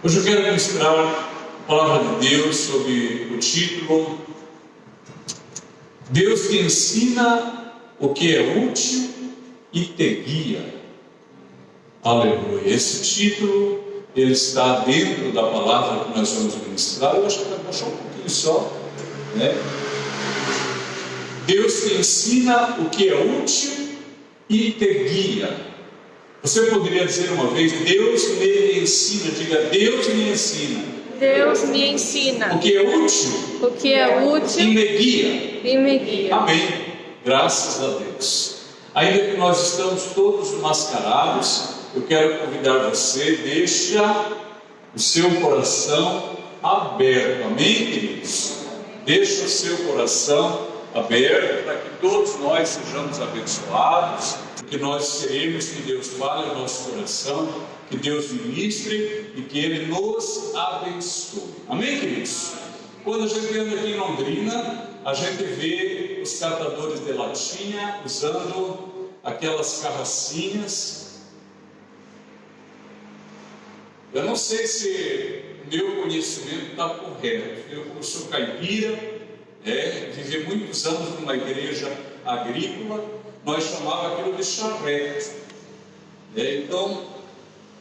Hoje eu quero ministrar a palavra de Deus sobre o título Deus te ensina o que é útil e te guia. Aleluia. Esse título, ele está dentro da palavra que nós vamos ministrar. Eu acho que vai baixar um pouquinho só, né? Deus te ensina o que é útil e te guia. Você poderia dizer uma vez, Deus me ensina. Diga, Deus me ensina. Deus me ensina O que é útil e me guia. me guia. Amém. Graças a Deus. Ainda que nós estamos todos mascarados, eu quero convidar você, deixa o seu coração aberto. Amém, queridos? Deixa o seu coração aberto para que todos nós sejamos abençoados, que nós seremos, que Deus fale no nosso coração, que Deus ministre e que Ele nos abençoe. Amém, queridos? Quando a gente anda aqui em Londrina, a gente vê os catadores de latinha usando aquelas carrocinhas. Eu não sei se o meu conhecimento está correto. Eu sou caipira, vivi muitos anos numa igreja agrícola, nós chamávamos aquilo de charrete. Então,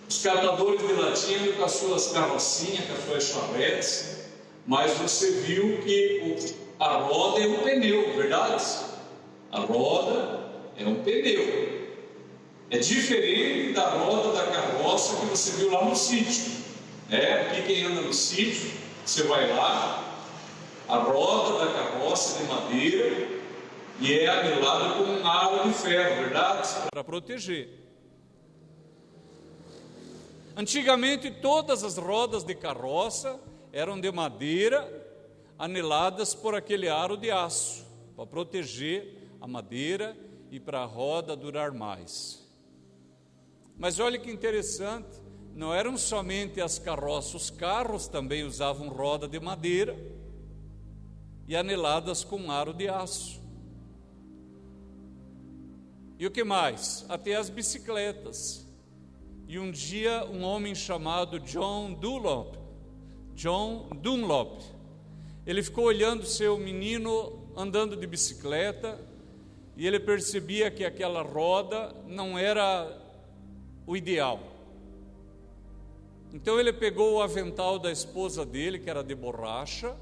os catadores de latinha com as suas carrocinhas, com as suas charretes, mas você viu que a roda é um pneu, verdade? A roda é um pneu. É diferente da roda da carroça que você viu lá no sítio. Aqui quem anda no sítio, você vai lá, a roda da carroça de madeira e é anelada com um aro de ferro, verdade? Para proteger. Antigamente todas as rodas de carroça eram de madeira, aneladas por aquele aro de aço, para proteger a madeira e para a roda durar mais. Mas olha que interessante, não eram somente as carroças, os carros também usavam roda de madeira e aneladas com aro de aço. E o que mais? Até as bicicletas. E um dia um homem chamado John Dunlop, ele ficou olhando seu menino andando de bicicleta e ele percebia que aquela roda não era o ideal. Então ele pegou o avental da esposa dele, que era de borracha,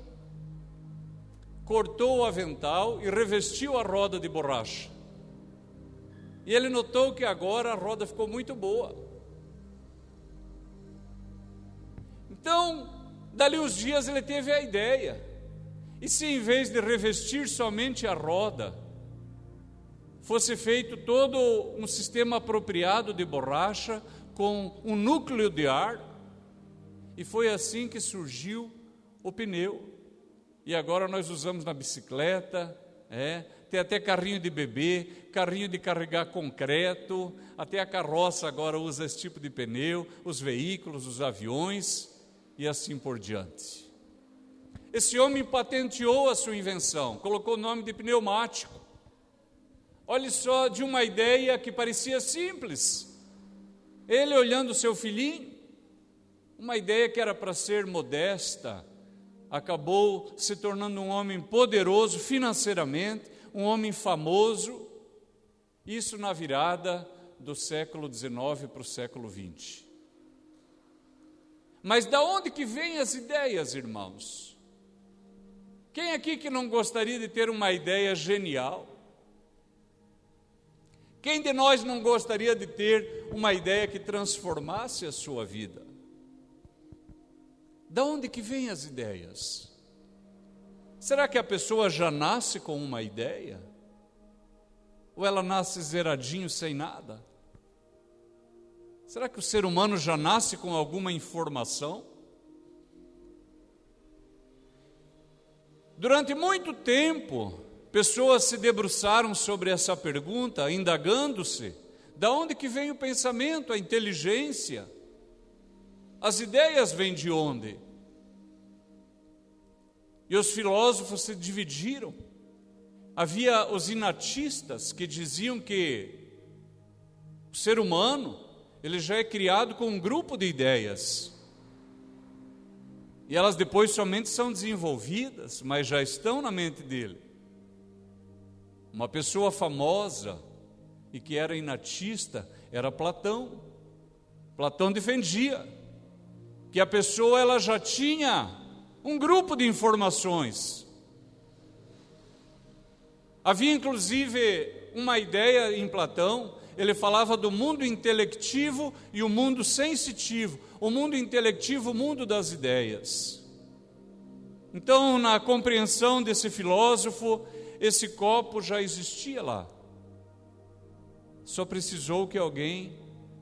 cortou o avental e revestiu a roda de borracha. E ele notou que agora a roda ficou muito boa. Então, dali uns dias ele teve a ideia, e se em vez de revestir somente a roda, fosse feito todo um sistema apropriado de borracha, com um núcleo de ar, e foi assim que surgiu o pneu, e agora nós usamos na bicicleta, tem até carrinho de bebê, carrinho de carregar concreto, até a carroça agora usa esse tipo de pneu, os veículos, os aviões, e assim por diante. Esse homem patenteou a sua invenção, colocou o nome de pneumático. Olhe só, de uma ideia que parecia simples, ele olhando o seu filhinho, uma ideia que era para ser modesta, acabou se tornando um homem poderoso financeiramente, um homem famoso, isso na virada do século XIX para o século XX. Mas da onde que vêm as ideias, irmãos? Quem aqui que não gostaria de ter uma ideia genial? Quem de nós não gostaria de ter uma ideia que transformasse a sua vida? Da onde que vêm as ideias? Será que a pessoa já nasce com uma ideia? Ou ela nasce zeradinho sem nada? Será que o ser humano já nasce com alguma informação? Durante muito tempo, pessoas se debruçaram sobre essa pergunta, indagando-se, da onde que vem o pensamento, a inteligência? As ideias vêm de onde? E os filósofos se dividiram. Havia os inatistas que diziam que o ser humano, ele já é criado com um grupo de ideias. E elas depois somente são desenvolvidas, mas já estão na mente dele. Uma pessoa famosa e que era inatista era Platão. Platão defendia que a pessoa ela já tinha um grupo de informações. Havia inclusive uma ideia em Platão, ele falava do mundo intelectivo e o mundo sensitivo. O mundo intelectivo, o mundo das ideias. Então, na compreensão desse filósofo, esse copo já existia lá. Só precisou que alguém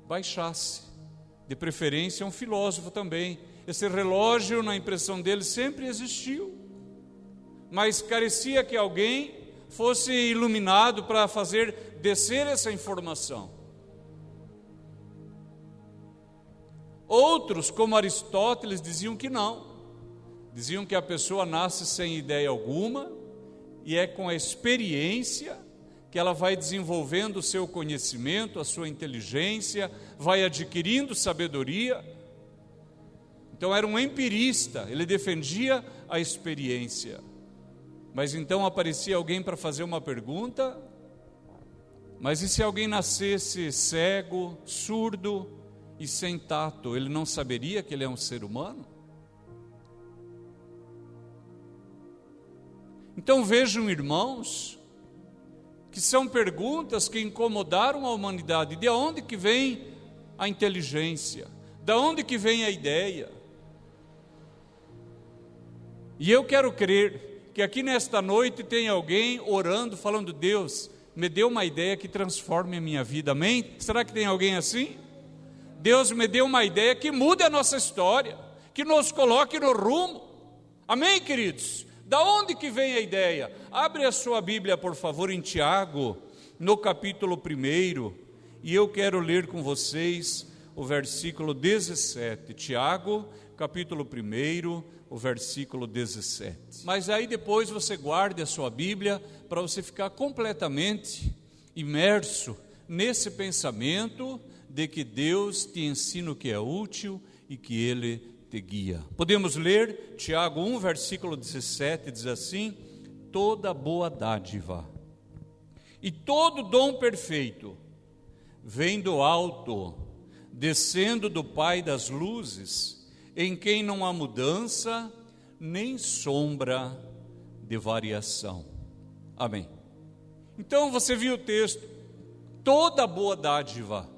baixasse. De preferência um filósofo também. Esse relógio, na impressão dele, sempre existiu. Mas carecia que alguém fosse iluminado para fazer descer essa informação. Outros, como Aristóteles, diziam que não. Diziam que a pessoa nasce sem ideia alguma e é com a experiência que ela vai desenvolvendo o seu conhecimento, a sua inteligência, vai adquirindo sabedoria. Então era um empirista, ele defendia a experiência. Mas então aparecia alguém para fazer uma pergunta: mas e se alguém nascesse cego, surdo e sem tato, ele não saberia que ele é um ser humano? Então vejam, irmãos, que são perguntas que incomodaram a humanidade. De onde que vem a inteligência? De onde que vem a ideia? E eu quero crer que aqui nesta noite tem alguém orando, falando: Deus, me dê uma ideia que transforme a minha vida, amém? Será que tem alguém assim? Deus, me dê uma ideia que mude a nossa história, que nos coloque no rumo, amém, queridos? Da onde que vem a ideia? Abre a sua Bíblia, por favor, em Tiago, no capítulo 1, e eu quero ler com vocês o versículo 17. Tiago, capítulo 1, o versículo 17. Mas aí depois você guarde a sua Bíblia para você ficar completamente imerso nesse pensamento de que Deus te ensina o que é útil e que Ele te guia. Podemos ler Tiago 1, versículo 17, diz assim: toda boa dádiva e todo dom perfeito vem do alto, descendo do Pai das luzes, em quem não há mudança nem sombra de variação. Amém. Então você viu o texto: toda boa dádiva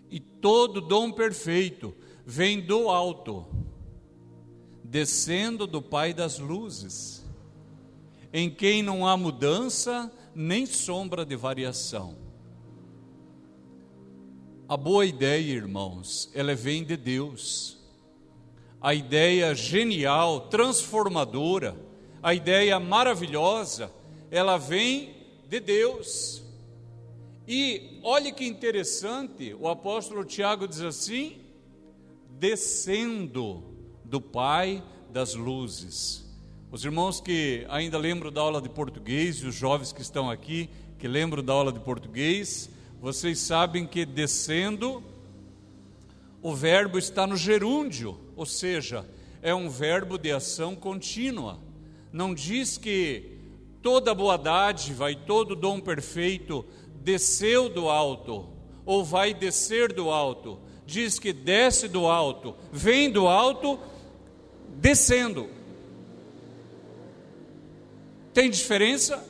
e todo dom perfeito vem do alto, descendo do Pai das luzes, em quem não há mudança nem sombra de variação. A boa ideia, irmãos, ela vem de Deus. A ideia genial, transformadora, a ideia maravilhosa, ela vem de Deus. E olhe que interessante, o apóstolo Tiago diz assim: descendo do Pai das luzes. Os irmãos que ainda lembram da aula de português e os jovens que estão aqui, que lembram da aula de português, vocês sabem que descendo, o verbo está no gerúndio, ou seja, é um verbo de ação contínua. Não diz que toda boa dádiva e todo dom perfeito desceu do alto, ou vai descer do alto. Diz que desce do alto, vem do alto, descendo. Tem diferença?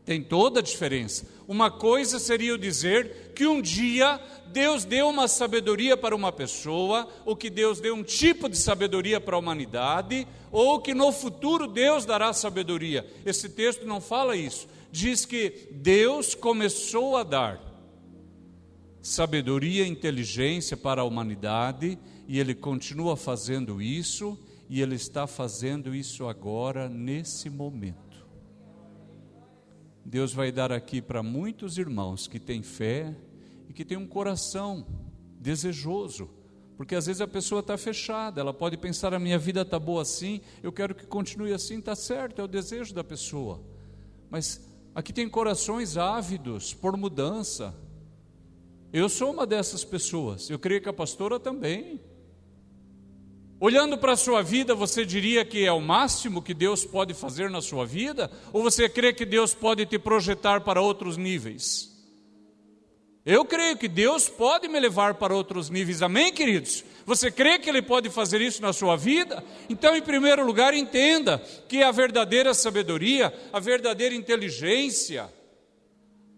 Tem toda a diferença. Uma coisa seria eu dizer que um dia Deus deu uma sabedoria para uma pessoa, ou que Deus deu um tipo de sabedoria para a humanidade, ou que no futuro Deus dará sabedoria. Esse texto não fala isso. Diz que Deus começou a dar sabedoria e inteligência para a humanidade, e Ele continua fazendo isso, e Ele está fazendo isso agora, nesse momento. Deus vai dar aqui para muitos irmãos que têm fé e que têm um coração desejoso, porque às vezes a pessoa está fechada, ela pode pensar: a minha vida está boa assim, eu quero que continue assim, está certo, é o desejo da pessoa, mas aqui tem corações ávidos por mudança. Eu sou uma dessas pessoas, eu creio que a pastora também. Olhando para a sua vida, você diria que é o máximo que Deus pode fazer na sua vida? Ou você crê que Deus pode te projetar para outros níveis? Eu creio que Deus pode me levar para outros níveis, amém, queridos? Você crê que Ele pode fazer isso na sua vida? Então, em primeiro lugar, entenda que a verdadeira sabedoria, a verdadeira inteligência,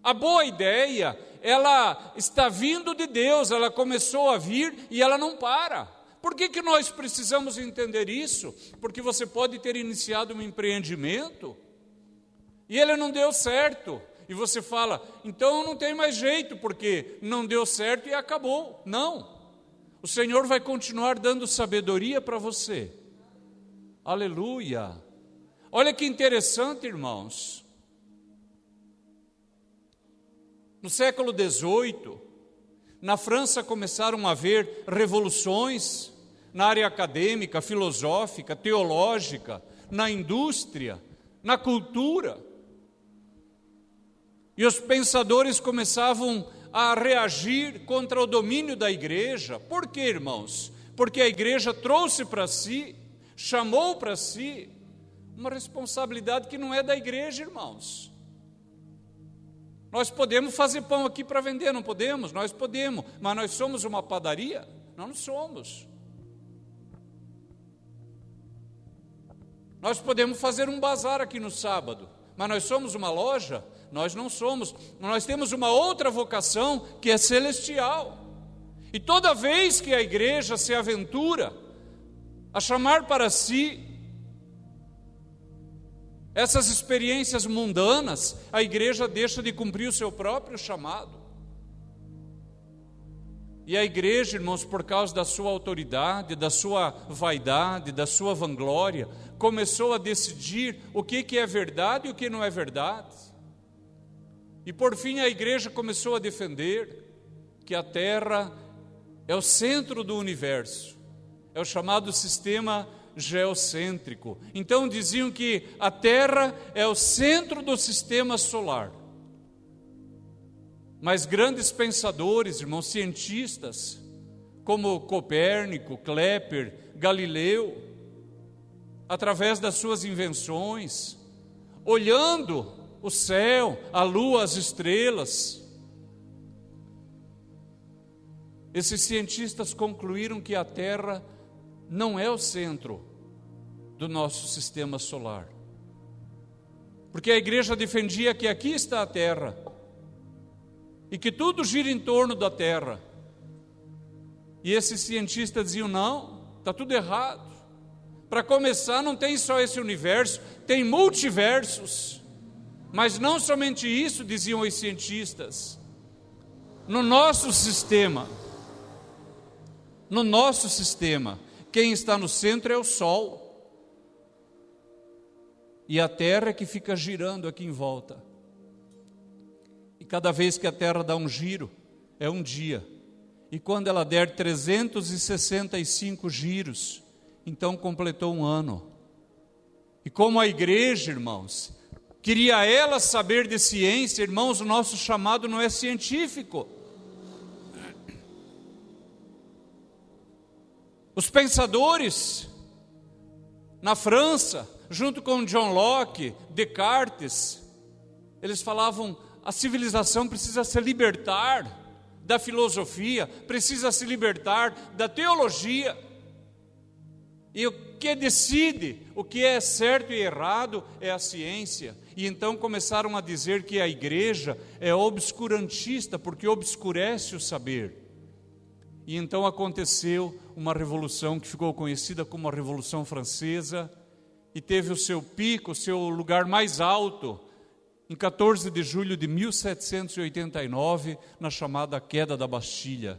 a boa ideia, ela está vindo de Deus, ela começou a vir e ela não para. Por que nós precisamos entender isso? Porque você pode ter iniciado um empreendimento e ele não deu certo. E você fala, então não tem mais jeito, porque não deu certo e acabou. Não. O Senhor vai continuar dando sabedoria para você. Aleluia. Olha que interessante, irmãos. No século XVIII, na França começaram a haver revoluções na área acadêmica, filosófica, teológica, na indústria, na cultura. E os pensadores começavam a reagir contra o domínio da igreja. Por quê, irmãos? Porque a igreja trouxe para si, chamou para si, uma responsabilidade que não é da igreja, irmãos. Nós podemos fazer pão aqui para vender, não podemos? Nós podemos, mas nós somos uma padaria? Não somos. Nós podemos fazer um bazar aqui no sábado, mas nós somos uma loja? Nós não somos. Nós temos uma outra vocação que é celestial. E toda vez que a igreja se aventura a chamar para si essas experiências mundanas, a igreja deixa de cumprir o seu próprio chamado. E a igreja, irmãos, por causa da sua autoridade, da sua vaidade, da sua vanglória, começou a decidir o que é verdade e o que não é verdade. E por fim a igreja começou a defender que a Terra é o centro do universo, é o chamado sistema geocêntrico. Então diziam que a Terra é o centro do sistema solar. Mas grandes pensadores, irmãos, cientistas, como Copérnico, Kepler, Galileu, através das suas invenções, olhando o céu, a lua, as estrelas, esses cientistas concluíram que a Terra não é o centro do nosso sistema solar. Porque a igreja defendia que aqui está a Terra, e que tudo gira em torno da Terra. E esses cientistas diziam, não, está tudo errado. Para começar, não tem só esse universo, tem multiversos. Mas não somente isso, diziam os cientistas. No nosso sistema, quem está no centro é o Sol. E a Terra é que fica girando aqui em volta. E cada vez que a Terra dá um giro, é um dia. E quando ela der 365 giros, então completou um ano. E como a igreja, irmãos, queria ela saber de ciência, irmãos, o nosso chamado não é científico. Os pensadores na França, junto com John Locke, Descartes, eles falavam, a civilização precisa se libertar da filosofia, precisa se libertar da teologia. E o que decide o que é certo e errado é a ciência. E então começaram a dizer que a igreja é obscurantista, porque obscurece o saber. E então aconteceu uma revolução que ficou conhecida como a Revolução Francesa, e teve o seu pico, o seu lugar mais alto, em 14 de julho de 1789, na chamada queda da Bastilha.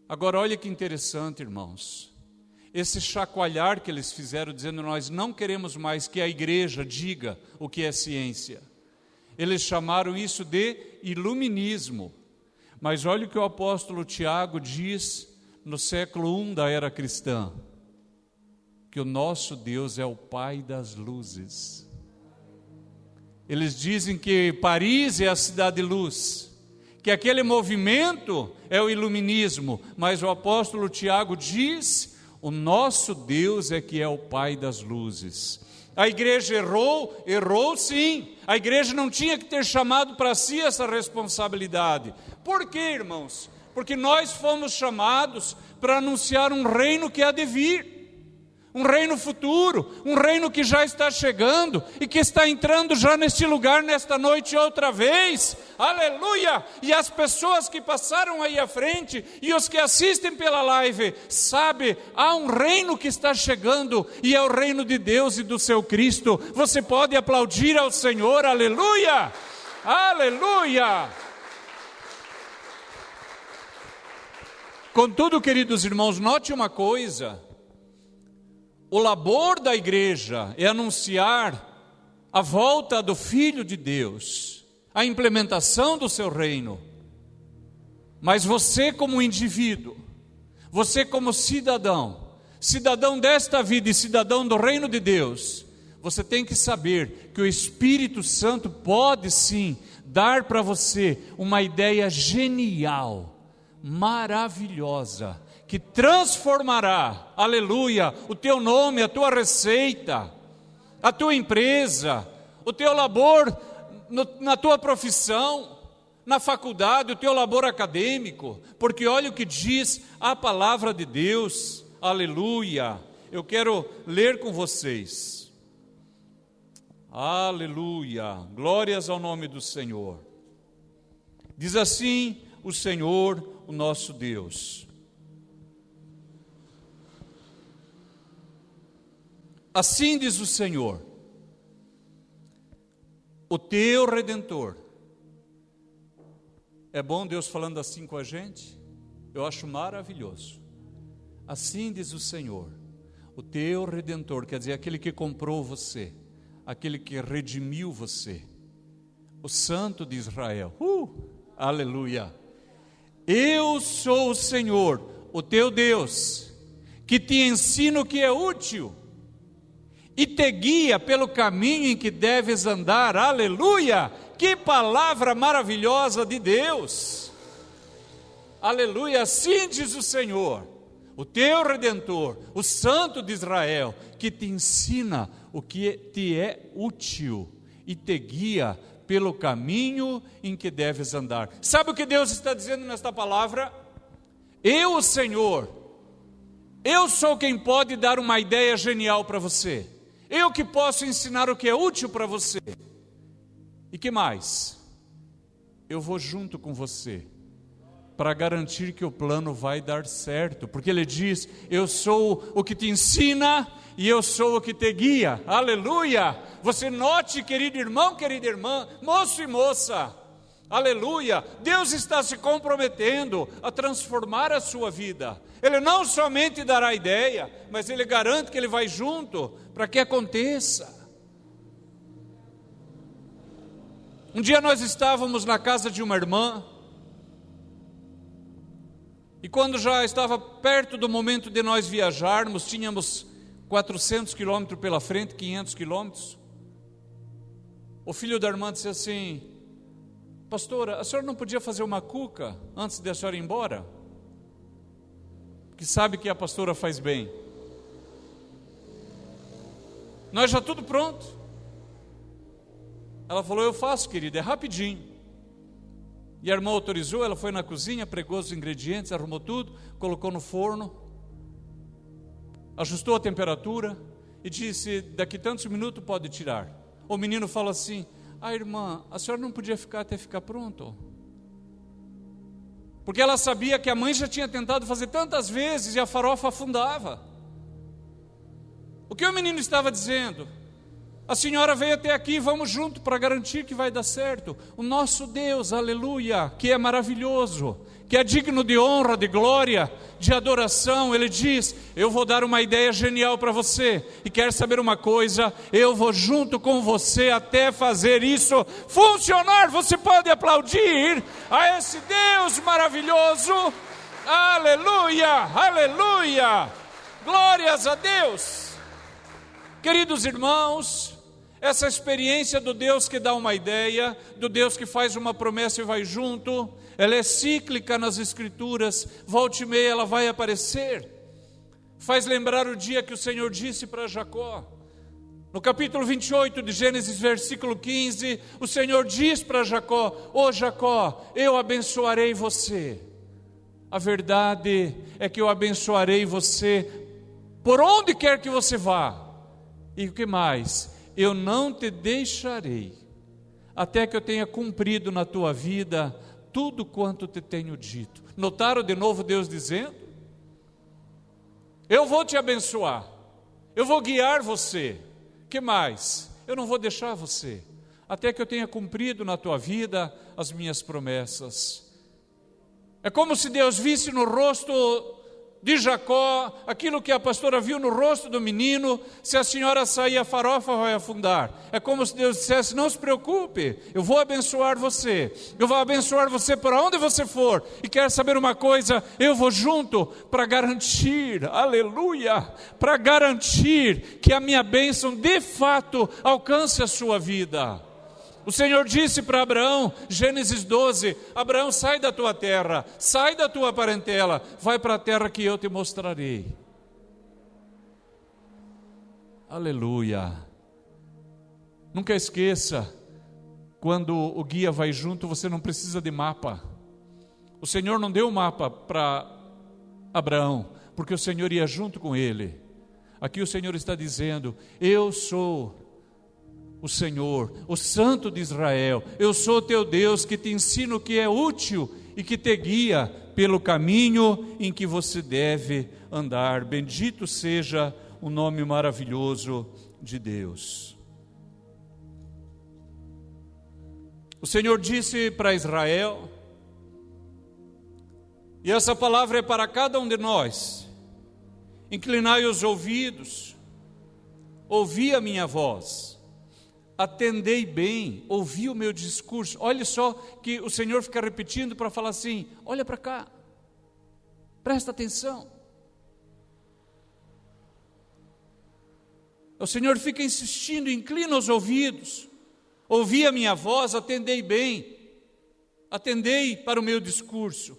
Agora olha que interessante, irmãos. Esse chacoalhar que eles fizeram, dizendo, nós não queremos mais que a igreja diga o que é ciência. Eles chamaram isso de iluminismo. Mas olha o que o apóstolo Tiago diz no século I da era cristã. Que o nosso Deus é o Pai das luzes. Eles dizem que Paris é a cidade-luz, que aquele movimento é o iluminismo, mas o apóstolo Tiago diz, O nosso Deus é que é o Pai das luzes. A igreja errou sim. A igreja não tinha que ter chamado para si essa responsabilidade. Por quê, irmãos? Porque nós fomos chamados para anunciar um reino que há de vir. Um reino futuro, um reino que já está chegando e que está entrando já neste lugar nesta noite outra vez. Aleluia! E as pessoas que passaram aí à frente e os que assistem pela live, sabe, há um reino que está chegando e é o reino de Deus e do seu Cristo. Você pode aplaudir ao Senhor, aleluia! Aleluia! Contudo, queridos irmãos, note uma coisa. O labor da igreja é anunciar a volta do Filho de Deus, a implementação do seu reino. Mas você como indivíduo, você como cidadão desta vida e cidadão do reino de Deus, você tem que saber que o Espírito Santo pode sim dar para você uma ideia genial, maravilhosa, que transformará, aleluia, o teu nome, a tua receita, a tua empresa, o teu labor na tua profissão, na faculdade, o teu labor acadêmico, porque olha o que diz a palavra de Deus, aleluia. Eu quero ler com vocês, aleluia, glórias ao nome do Senhor. Diz assim o Senhor, o nosso Deus: assim diz o Senhor, o teu Redentor. É bom Deus falando assim com a gente? Eu acho maravilhoso. Assim diz o Senhor, o teu Redentor, quer dizer, aquele que comprou você, aquele que redimiu você, o Santo de Israel. Aleluia! Eu sou o Senhor, o teu Deus, que te ensina o que é útil e te guia pelo caminho em que deves andar. Aleluia! Que palavra maravilhosa de Deus! Aleluia! Assim diz o Senhor, o teu Redentor, o Santo de Israel, que te ensina o que te é útil e te guia pelo caminho em que deves andar. Sabe o que Deus está dizendo nesta palavra? Eu, o Senhor, eu sou quem pode dar uma ideia genial para você. Eu que posso ensinar o que é útil para você. E que mais? Eu vou junto com você para garantir que o plano vai dar certo, porque Ele diz, eu sou o que te ensina e eu sou o que te guia. Aleluia! Você note, querido irmão, querida irmã, moço e moça, aleluia, Deus está se comprometendo a transformar a sua vida. Ele não somente dará a ideia, mas Ele garante que Ele vai junto para que aconteça. Um dia nós estávamos na casa de uma irmã, e quando já estava perto do momento de nós viajarmos, tínhamos 400 quilômetros pela frente, 500 quilômetros, o filho da irmã disse assim, pastora, a senhora não podia fazer uma cuca antes de a senhora ir embora? Porque sabe que a pastora faz bem. Nós já tudo pronto. Ela falou, eu faço, querida, é rapidinho. E a irmã autorizou, ela foi na cozinha, pregou os ingredientes, arrumou tudo, colocou no forno, ajustou a temperatura e disse, daqui tantos minutos pode tirar. O menino fala assim, irmã, a senhora não podia ficar até ficar pronto? Porque ela sabia que a mãe já tinha tentado fazer tantas vezes e a farofa afundava. O que o menino estava dizendo? A senhora veio até aqui, vamos junto para garantir que vai dar certo. O nosso Deus, aleluia, que é maravilhoso, que é digno de honra, de glória, de adoração, Ele diz, eu vou dar uma ideia genial para você, e quer saber uma coisa, eu vou junto com você até fazer isso funcionar. Você pode aplaudir a esse Deus maravilhoso, aleluia, aleluia, glórias a Deus. Queridos irmãos, essa experiência do Deus que dá uma ideia, do Deus que faz uma promessa e vai junto, ela é cíclica nas Escrituras, volta e meia ela vai aparecer. faz lembrar o dia que o Senhor disse para Jacó. No capítulo 28 de Gênesis, versículo 15, o Senhor diz para Jacó: ô Jacó, eu abençoarei você. A verdade é que eu abençoarei você por onde quer que você vá. E o que mais? Eu não te deixarei, até que eu tenha cumprido na tua vida tudo quanto te tenho dito. Notaram de novo Deus dizendo? Eu vou te abençoar, eu vou guiar você. Que mais? Eu não vou deixar você, até que eu tenha cumprido na tua vida as minhas promessas. É como se Deus visse no rosto de Jacó aquilo que a pastora viu no rosto do menino: se a senhora sair, a farofa vai afundar. É como se Deus dissesse: não se preocupe, eu vou abençoar você, eu vou abençoar você por onde você for. E quer saber uma coisa? Eu vou junto para garantir, aleluia, para garantir que a minha bênção de fato alcance a sua vida. O Senhor disse para Abraão, Gênesis 12, Abraão, sai da tua terra, sai da tua parentela, vai para a terra que eu te mostrarei. Aleluia. Nunca esqueça, quando o guia vai junto, você não precisa de mapa. O Senhor não deu mapa para Abraão, porque o Senhor ia junto com ele. Aqui o Senhor está dizendo: eu sou o Senhor, o Santo de Israel, eu sou teu Deus, que te ensino o que é útil e que te guia pelo caminho em que você deve andar. Bendito seja o nome maravilhoso de Deus. O Senhor disse para Israel, e essa palavra é para cada um de nós: inclinai os ouvidos, ouvi a minha voz, atendei bem, ouvi o meu discurso. Olha só que o Senhor fica repetindo para falar assim: olha para cá, presta atenção. O Senhor fica insistindo: inclina os ouvidos, ouvi a minha voz, atendei bem, atendei para o meu discurso.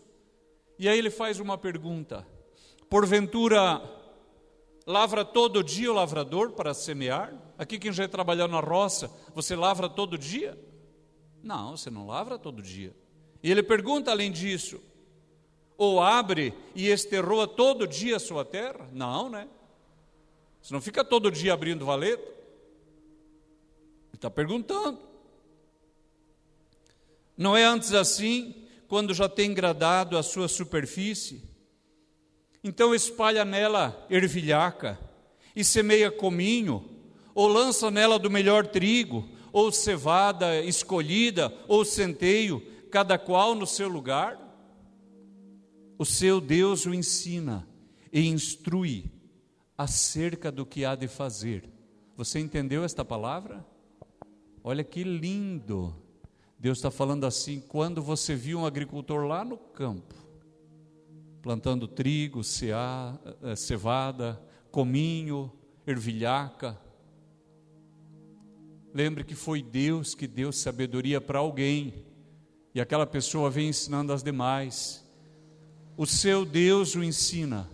E aí ele faz uma pergunta: porventura lavra todo dia o lavrador para semear? Aqui quem já trabalhou na roça, você lavra todo dia? Não, você não lavra todo dia. E ele pergunta além disso: ou abre e esterroa todo dia a sua terra? Não, né? Você não fica todo dia abrindo valeta. Ele está perguntando. Não é antes assim, quando já tem gradado a sua superfície? Então espalha nela ervilhaca e semeia cominho, ou lança nela do melhor trigo, ou cevada escolhida, ou centeio, cada qual no seu lugar? O seu Deus o ensina e instrui acerca do que há de fazer. Você entendeu esta palavra? Olha que lindo. Deus está falando assim: quando você viu um agricultor lá no campo, plantando trigo, cevada, cominho, ervilhaca, lembre que foi Deus que deu sabedoria para alguém, e aquela pessoa vem ensinando as demais. O seu Deus o ensina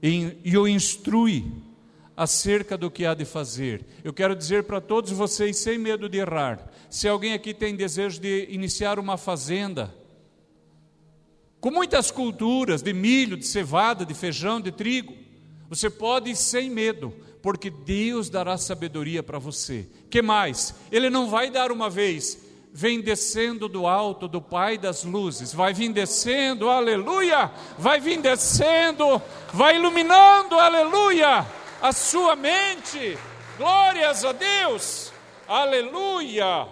e o instrui acerca do que há de fazer. Eu quero dizer para todos vocês, sem medo de errar, se alguém aqui tem desejo de iniciar uma fazenda, com muitas culturas, de milho, de cevada, de feijão, de trigo, você pode ir sem medo, porque Deus dará sabedoria para você. Que mais? Ele não vai dar uma vez, vem descendo do alto do Pai das luzes, vai vir descendo, aleluia, vai vir descendo, vai iluminando, aleluia, a sua mente. Glórias a Deus, aleluia,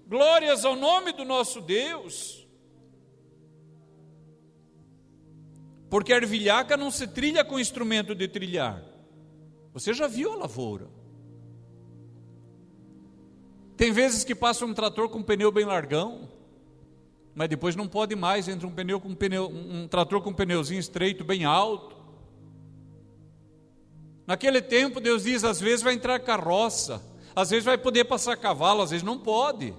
glórias ao nome do nosso Deus. Porque a ervilhaca não se trilha com instrumento de trilhar. Você já viu a lavoura? Tem vezes que passa um trator com um pneu bem largão, mas depois não pode mais, entra um trator com um pneuzinho estreito, bem alto. Naquele tempo Deus diz, às vezes vai entrar carroça, às vezes vai poder passar cavalo, às vezes não pode.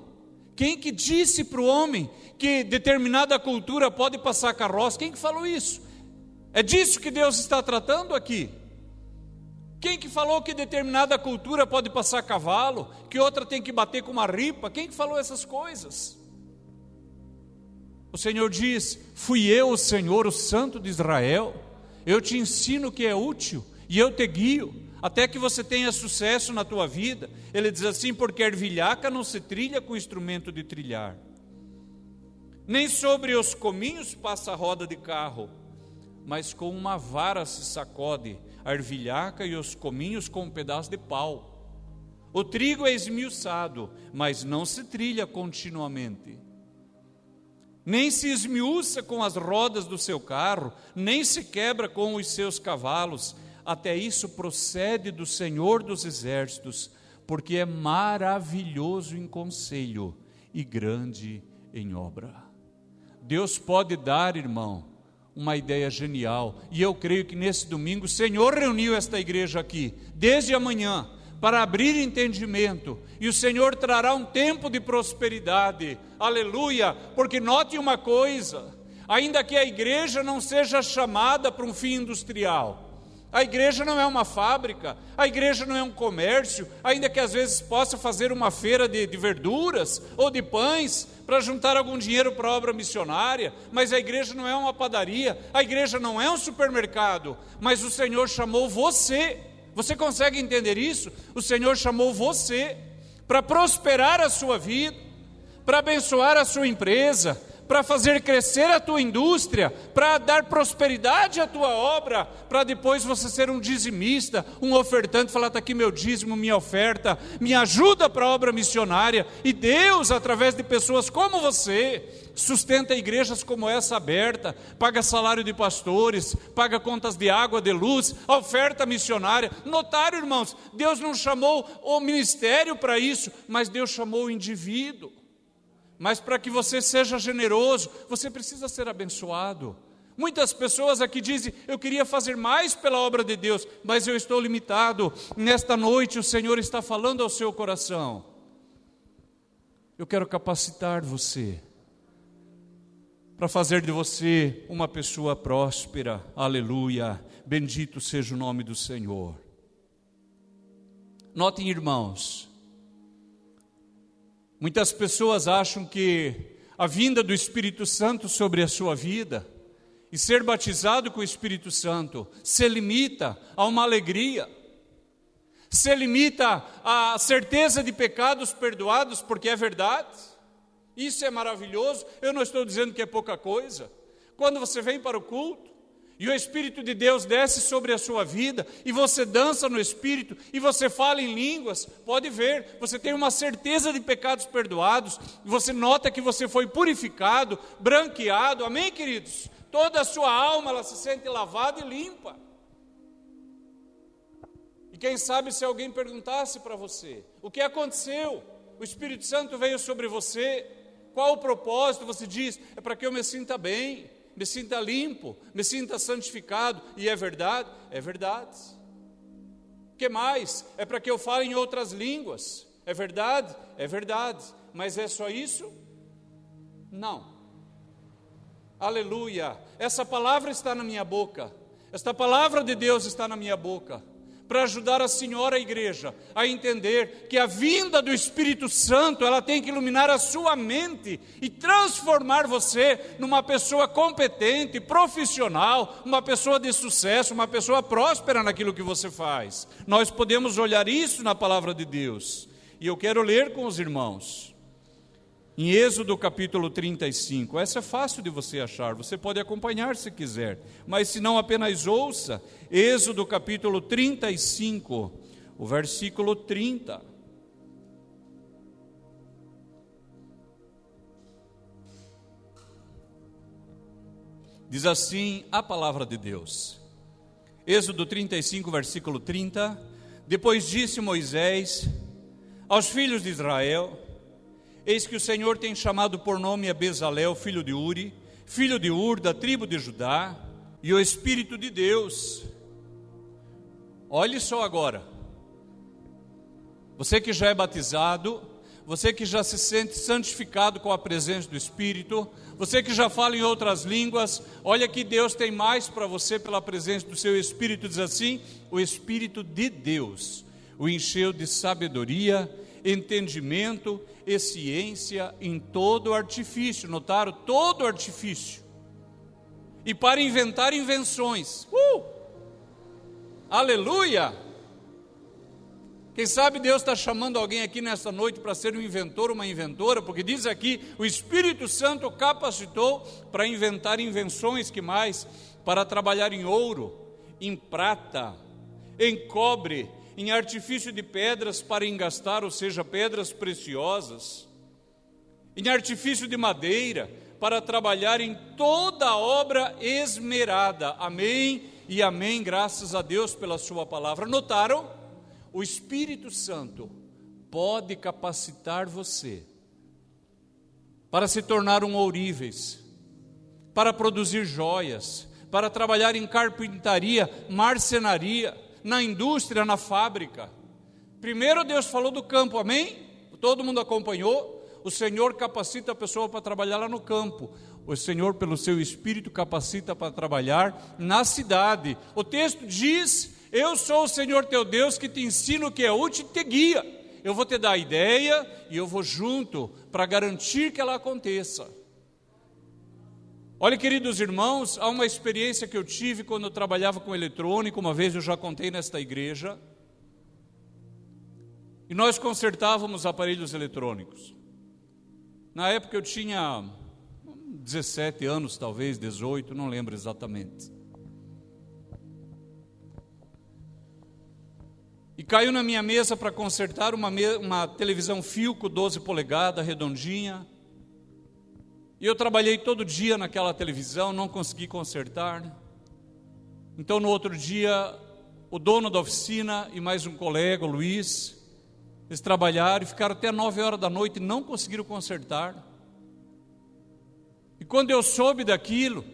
Quem que disse para o homem que determinada cultura pode passar carroça? Quem que falou isso? É disso que Deus está tratando aqui. Quem que falou que determinada cultura pode passar cavalo, que outra tem que bater com uma ripa? Quem que falou essas coisas? O Senhor diz: fui eu, o Senhor, o Santo de Israel. Eu te ensino o que é útil e eu te guio, até que você tenha sucesso na tua vida. Ele diz assim: porque ervilhaca não se trilha com instrumento de trilhar, nem sobre os cominhos passa a roda de carro, mas com uma vara se sacode a ervilhaca e os cominhos com um pedaço de pau. O trigo é esmiuçado, mas não se trilha continuamente. Nem se esmiuça com as rodas do seu carro, nem se quebra com os seus cavalos. Até isso procede do Senhor dos Exércitos, porque é maravilhoso em conselho e grande em obra. Deus pode dar, irmão, uma ideia genial, e eu creio que nesse domingo o Senhor reuniu esta igreja aqui, desde amanhã, para abrir entendimento, e o Senhor trará um tempo de prosperidade, aleluia, porque note uma coisa, ainda que a igreja não seja chamada para um fim industrial, a igreja não é uma fábrica, a igreja não é um comércio, ainda que às vezes possa fazer uma feira de verduras ou de pães, para juntar algum dinheiro para a obra missionária, mas a igreja não é uma padaria, a igreja não é um supermercado, mas o Senhor chamou você. Você consegue entender isso? O Senhor chamou você para prosperar a sua vida, para abençoar a sua empresa, para fazer crescer a tua indústria, para dar prosperidade à tua obra, para depois você ser um dizimista, um ofertante, falar: está aqui meu dízimo, minha oferta, me ajuda para a obra missionária. E Deus, através de pessoas como você, sustenta igrejas como essa aberta, paga salário de pastores, paga contas de água, de luz, oferta missionária. Notaram, irmãos, Deus não chamou o ministério para isso, mas Deus chamou o indivíduo. Mas para que você seja generoso, você precisa ser abençoado. Muitas pessoas aqui dizem: eu queria fazer mais pela obra de Deus, mas eu estou limitado. Nesta noite o Senhor está falando ao seu coração: eu quero capacitar você, para fazer de você uma pessoa próspera. Aleluia, bendito seja o nome do Senhor. Notem, irmãos, muitas pessoas acham que a vinda do Espírito Santo sobre a sua vida e ser batizado com o Espírito Santo se limita a uma alegria, se limita à certeza de pecados perdoados, porque é verdade, isso é maravilhoso. Eu não estou dizendo que é pouca coisa. Quando você vem para o culto e o Espírito de Deus desce sobre a sua vida, e você dança no Espírito, e você fala em línguas, pode ver, você tem uma certeza de pecados perdoados, você nota que você foi purificado, branqueado, amém, queridos? Toda a sua alma, ela se sente lavada e limpa. E quem sabe se alguém perguntasse para você: o que aconteceu? O Espírito Santo veio sobre você, qual o propósito? Você diz: é para que eu me sinta bem, me sinta limpo, me sinta santificado. E é verdade? É verdade. O que mais? É para que eu fale em outras línguas. É verdade? É verdade. Mas é só isso? Não. Aleluia. Essa palavra está na minha boca. Esta palavra de Deus está na minha boca, para ajudar a senhora a igreja a entender que a vinda do Espírito Santo, ela tem que iluminar a sua mente e transformar você numa pessoa competente, profissional, uma pessoa de sucesso, uma pessoa próspera naquilo que você faz. Nós podemos olhar isso na palavra de Deus. E eu quero ler com os irmãos em Êxodo capítulo 35, essa é fácil de você achar, você pode acompanhar se quiser, mas se não, apenas ouça. Êxodo capítulo 35, o versículo 30. Diz assim a palavra de Deus. Êxodo 35, versículo 30. Depois disse Moisés aos filhos de Israel: eis que o Senhor tem chamado por nome a Bezalel, filho de Uri, filho de Ur, da tribo de Judá, e o Espírito de Deus. Olhe só agora, você que já é batizado, você que já se sente santificado com a presença do Espírito, você que já fala em outras línguas, olha que Deus tem mais para você pela presença do seu Espírito. Diz assim: o Espírito de Deus o encheu de sabedoria, entendimento e ciência em todo artifício. Notaram? Todo artifício. E para inventar invenções. Aleluia! Quem sabe Deus está chamando alguém aqui nesta noite para ser um inventor, uma inventora, porque diz aqui, o Espírito Santo capacitou para inventar invenções, que mais? Para trabalhar em ouro, em prata, em cobre, em artifício de pedras para engastar, ou seja, pedras preciosas, em artifício de madeira, para trabalhar em toda obra esmerada. Amém e amém, graças a Deus pela sua palavra. Notaram? O Espírito Santo pode capacitar você para se tornar um ourives, para produzir joias, para trabalhar em carpintaria, marcenaria, na indústria, na fábrica. Primeiro Deus falou do campo, amém? Todo mundo acompanhou? O Senhor capacita a pessoa para trabalhar lá no campo. O Senhor, pelo seu Espírito, capacita para trabalhar na cidade. O texto diz: eu sou o Senhor teu Deus que te ensino o que é útil e te guia. Eu vou te dar a ideia e eu vou junto para garantir que ela aconteça. Olha, queridos irmãos, há uma experiência que eu tive quando eu trabalhava com eletrônico. Uma vez eu já contei nesta igreja. E nós consertávamos aparelhos eletrônicos. Na época eu tinha 17 anos, talvez 18, não lembro exatamente. E caiu na minha mesa para consertar uma televisão Philco 12 polegadas, redondinha. E eu trabalhei todo dia naquela televisão, não consegui consertar. Então no outro dia, o dono da oficina e mais um colega, o Luiz, eles trabalharam e ficaram até 9 horas da noite e não conseguiram consertar. E quando eu soube daquilo,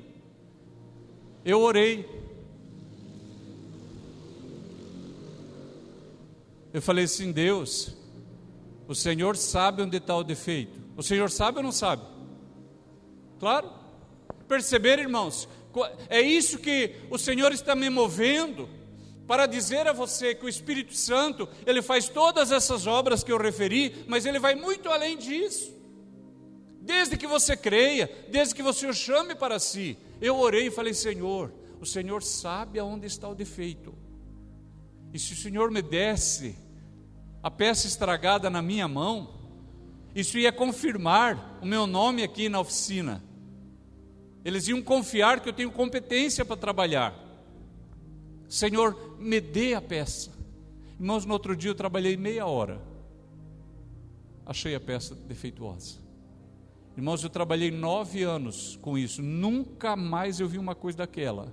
eu orei. Eu falei assim: Deus, o Senhor sabe onde está o defeito. O Senhor sabe ou não sabe? Claro. Perceberam, irmãos? É isso que o Senhor está me movendo para dizer a você, que o Espírito Santo, Ele faz todas essas obras que eu referi, mas Ele vai muito além disso. Desde que você creia, desde que você o chame para si. Eu orei e falei: Senhor, o Senhor sabe aonde está o defeito. E se o Senhor me desse a peça estragada na minha mão, isso ia confirmar o meu nome aqui na oficina. Eles iam confiar que eu tenho competência para trabalhar. Senhor, me dê a peça. Irmãos, no outro dia eu trabalhei meia hora. Achei a peça defeituosa. Irmãos, eu trabalhei 9 anos com isso. Nunca mais eu vi uma coisa daquela.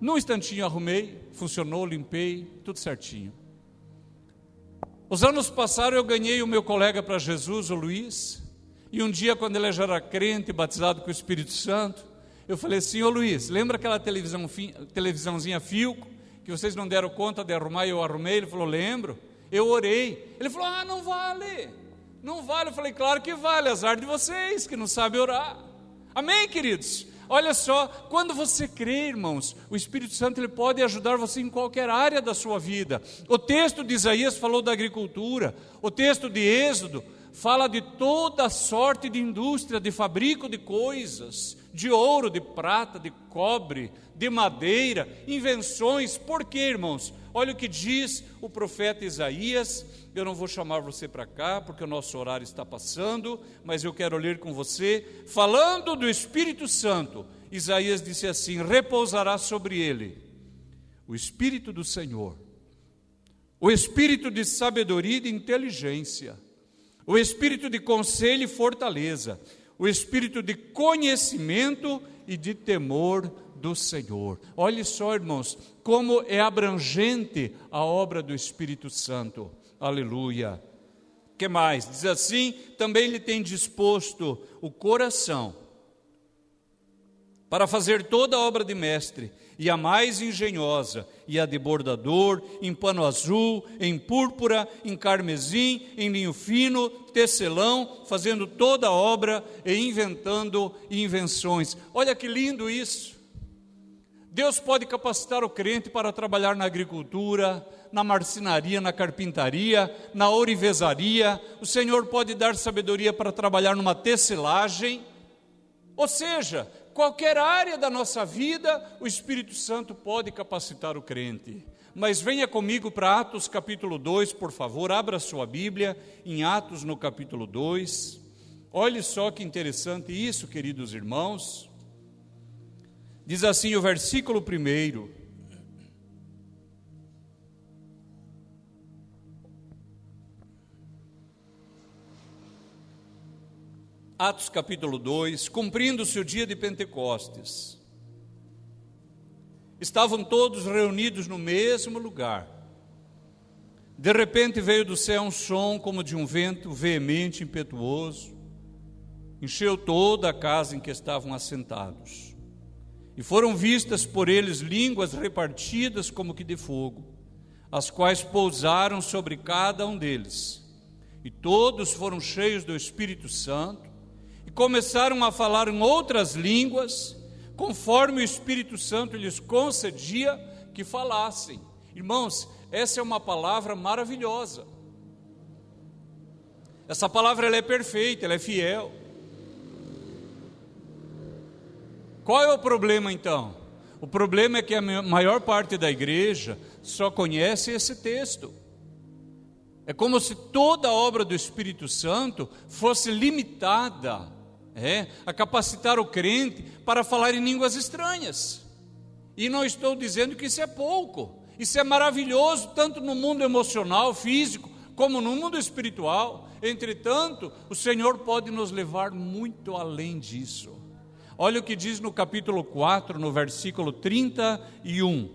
Num instantinho arrumei, funcionou, limpei, tudo certinho. Os anos passaram, eu ganhei o meu colega para Jesus, o Luiz. E um dia, quando ele já era crente, batizado com o Espírito Santo, eu falei assim: ô Luiz, lembra aquela televisãozinha Philco, que vocês não deram conta de arrumar e eu arrumei? Ele falou: lembro. Eu orei. Ele falou: ah, não vale. Não vale. Eu falei: claro que vale, azar de vocês que não sabem orar. Amém, queridos? Olha só, quando você crê, irmãos, o Espírito Santo, ele pode ajudar você em qualquer área da sua vida. O texto de Isaías falou da agricultura. O texto de Êxodo fala de toda sorte de indústria, de fabrico de coisas, de ouro, de prata, de cobre, de madeira, invenções. Por quê, irmãos? Olha o que diz o profeta Isaías. Eu não vou chamar você para cá, porque o nosso horário está passando, mas eu quero ler com você. Falando do Espírito Santo, Isaías disse assim: repousará sobre ele o Espírito do Senhor, o Espírito de sabedoria e de inteligência, o Espírito de conselho e fortaleza, o Espírito de conhecimento e de temor do Senhor. Olhe só, irmãos, como é abrangente a obra do Espírito Santo. Aleluia. O que mais? Diz assim: também Ele tem disposto o coração para fazer toda a obra de mestre e a mais engenhosa, e a de bordador, em pano azul, em púrpura, em carmesim, em linho fino, tecelão, fazendo toda a obra e inventando invenções. Olha que lindo isso! Deus pode capacitar o crente para trabalhar na agricultura, na marcenaria, na carpintaria, na ourivesaria. O Senhor pode dar sabedoria para trabalhar numa tecelagem. Ou seja, qualquer área da nossa vida, o Espírito Santo pode capacitar o crente. Mas venha comigo para Atos capítulo 2, por favor, abra sua Bíblia em Atos no capítulo 2. Olhe só que interessante isso, queridos irmãos. Diz assim o versículo 1: Atos capítulo 2, cumprindo-se o dia de Pentecostes, estavam todos reunidos no mesmo lugar. De repente veio do céu um som como de um vento veemente, impetuoso, encheu toda a casa em que estavam assentados. E foram vistas por eles línguas repartidas como que de fogo, as quais pousaram sobre cada um deles. E todos foram cheios do Espírito Santo, e começaram a falar em outras línguas, conforme o Espírito Santo lhes concedia que falassem. Irmãos, essa é uma palavra maravilhosa. Essa palavra ela é perfeita, ela é fiel. Qual é o problema então? O problema é que a maior parte da igreja só conhece esse texto. É como se toda a obra do Espírito Santo fosse limitada a capacitar o crente para falar em línguas estranhas. E não estou dizendo que isso é pouco. Isso é maravilhoso, tanto no mundo emocional, físico, como no mundo espiritual. Entretanto, o Senhor pode nos levar muito além disso. Olha o que diz no capítulo 4, no versículo 31,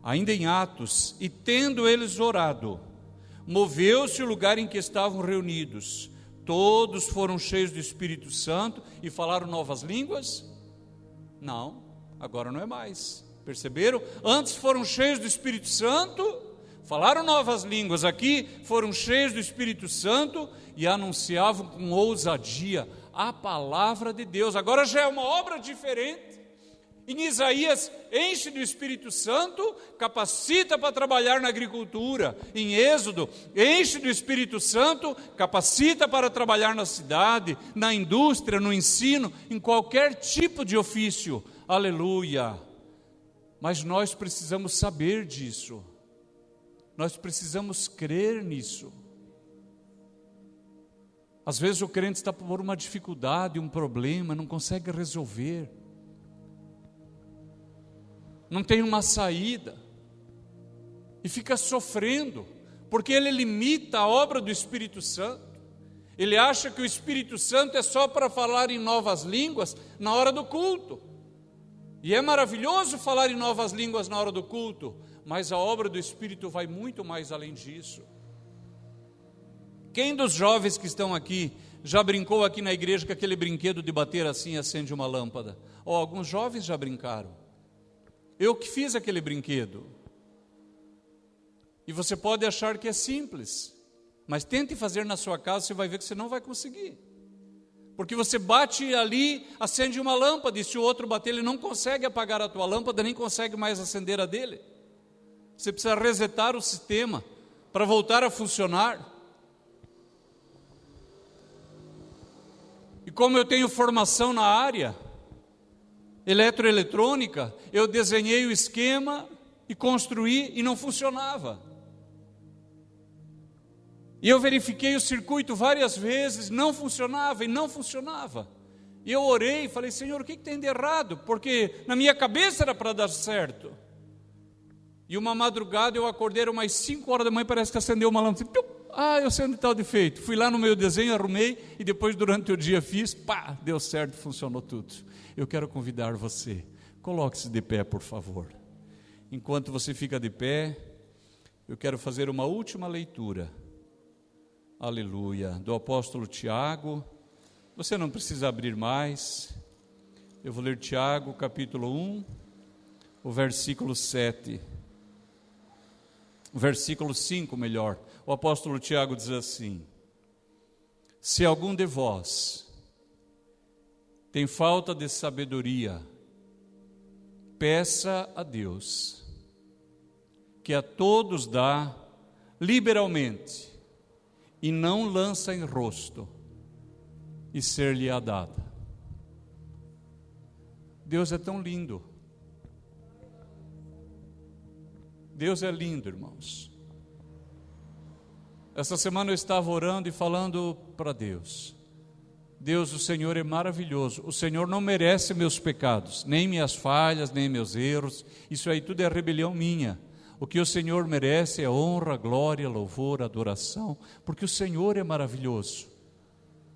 ainda em Atos: e tendo eles orado, moveu-se o lugar em que estavam reunidos, todos foram cheios do Espírito Santo e falaram novas línguas? Não, agora não é mais, perceberam? Antes foram cheios do Espírito Santo, falaram novas línguas, aqui foram cheios do Espírito Santo e anunciavam com ousadia a palavra de Deus. Agora já é uma obra diferente. Em Isaías, enche do Espírito Santo, capacita para trabalhar na agricultura. Em Êxodo, enche do Espírito Santo, capacita para trabalhar na cidade, na indústria, no ensino, em qualquer tipo de ofício. Aleluia! Mas nós precisamos saber disso. Nós precisamos crer nisso. Às vezes o crente está por uma dificuldade, um problema, não consegue resolver. Não tem uma saída. E fica sofrendo, porque ele limita a obra do Espírito Santo. Ele acha que o Espírito Santo é só para falar em novas línguas na hora do culto. E é maravilhoso falar em novas línguas na hora do culto, mas a obra do Espírito vai muito mais além disso. Quem dos jovens que estão aqui já brincou aqui na igreja com aquele brinquedo de bater assim e acende uma lâmpada? Alguns jovens já brincaram. Eu que fiz aquele brinquedo. E você pode achar que é simples, mas tente fazer na sua casa, você vai ver que você não vai conseguir. Porque você bate ali, acende uma lâmpada, e se o outro bater, ele não consegue apagar a tua lâmpada, nem consegue mais acender a dele. Você precisa resetar o sistema para voltar a funcionar. E como eu tenho formação na área eletroeletrônica, eu desenhei o esquema e construí e não funcionava. E eu verifiquei o circuito várias vezes, não funcionava e não funcionava. E eu orei e falei: Senhor, o que tem de errado? Porque na minha cabeça era para dar certo. E uma madrugada eu acordei, era umas 5 horas da manhã, parece que acendeu uma lâmpada. Eu sei onde está o defeito. Fui lá no meu desenho, arrumei e depois durante o dia fiz, deu certo, funcionou tudo. Eu quero convidar você, coloque-se de pé, por favor. Enquanto você fica de pé, eu quero fazer uma última leitura. Aleluia, do apóstolo Tiago. Você não precisa abrir mais. Eu vou ler Tiago, capítulo 1, o versículo 7. O versículo 5, melhor. O apóstolo Tiago diz assim: se algum de vós tem falta de sabedoria, peça a Deus, que a todos dá liberalmente, e não lança em rosto, e ser-lhe-á dada. Deus é tão lindo. Deus é lindo, irmãos. Essa semana eu estava orando e falando para Deus: Deus, o Senhor é maravilhoso. O Senhor não merece meus pecados, nem minhas falhas, nem meus erros. Isso aí tudo é rebelião minha. O que o Senhor merece é honra, glória, louvor, adoração, porque o Senhor é maravilhoso.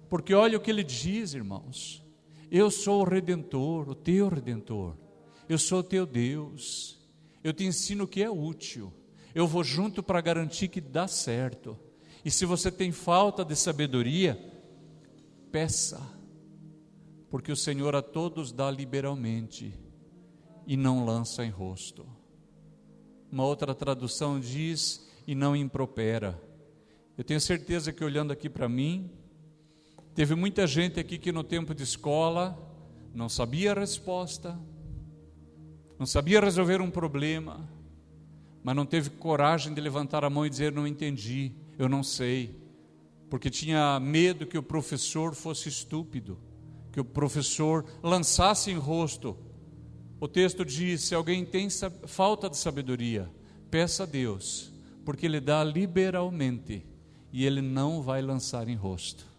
Porque olha o que Ele diz, irmãos: eu sou o Redentor, o teu Redentor. Eu sou o teu Deus. Eu te ensino o que é útil. Eu vou junto para garantir que dá certo. E se você tem falta de sabedoria, peça, porque o Senhor a todos dá liberalmente e não lança em rosto. Uma outra tradução diz: e não impropera. Eu tenho certeza que, olhando aqui para mim, teve muita gente aqui que no tempo de escola não sabia a resposta, não sabia resolver um problema, mas não teve coragem de levantar a mão e dizer: não entendi, eu não sei, porque tinha medo que o professor fosse estúpido, que o professor lançasse em rosto. O texto diz: se alguém tem falta de sabedoria, peça a Deus, porque Ele dá liberalmente, e Ele não vai lançar em rosto.